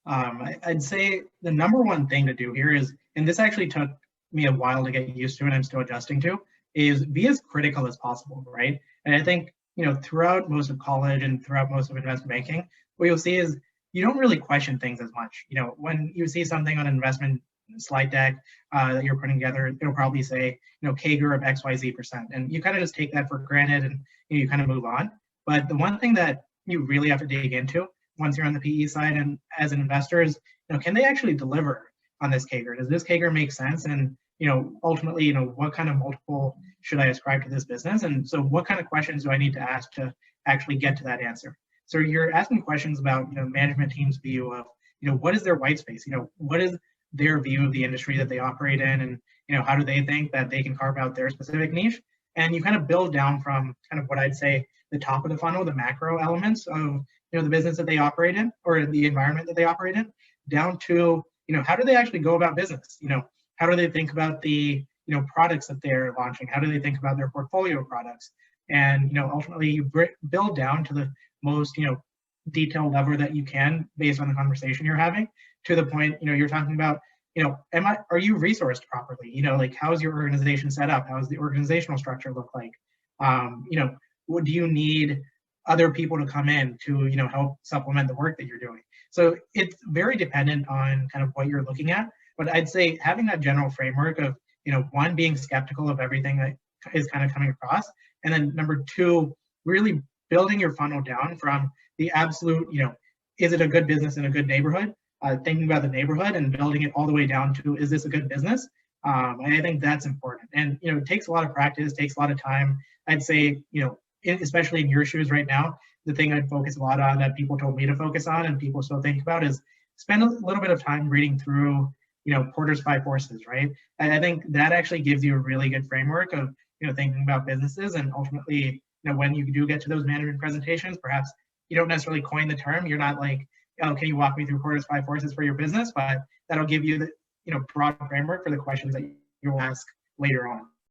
I'd say the number one thing to do here is, and this actually took me a while to get used to and I'm still adjusting to, is be as critical as possible, right? And I think, throughout most of college and throughout most of investment banking, what you'll see is you don't really question things as much. When you see something on an investment slide deck that you're putting together, it'll probably say, CAGR of XYZ%. And you kind of just take that for granted and you kind of move on. But the one thing that you really have to dig into once you're on the PE side and as an investor is, can they actually deliver on this CAGR? Does this CAGR make sense? And, ultimately, what kind of multiple should I ascribe to this business? And so what kind of questions do I need to ask to actually get to that answer? So you're asking questions about, management team's view of, what is their white space? What is their view of the industry that they operate in? And, how do they think that they can carve out their specific niche? And you kind of build down from kind of what I'd say the top of the funnel, the macro elements of, the business that they operate in or the environment that they operate in, down to, how do they actually go about business? How do they think about the, products that they're launching? How do they think about their portfolio of products? And, ultimately you build down to the most, detailed level that you can based on the conversation you're having, to the point, you're talking about, are you resourced properly? Like, how's your organization set up? How does the organizational structure look like? What do you need other people to come in to, help supplement the work that you're doing? So it's very dependent on kind of what you're looking at. But I'd say having that general framework of, one, being skeptical of everything that is kind of coming across. And then number two, really building your funnel down from the absolute, is it a good business in a good neighborhood? Thinking about the neighborhood and building it all the way down to, is this a good business? And I think that's important. And, it takes a lot of practice, takes a lot of time. I'd say, especially in your shoes right now, the thing I'd focus a lot on that people told me to focus on and people still think about is spend a little bit of time reading through, Porter's 5 Forces, right? And I think that actually gives you a really good framework of, thinking about businesses. And ultimately, when you do get to those management presentations, perhaps you don't necessarily coin the term. You're not like, oh, can you walk me through Porter's 5 Forces for your business? But that'll give you the, broad framework for the questions that you'll ask later on.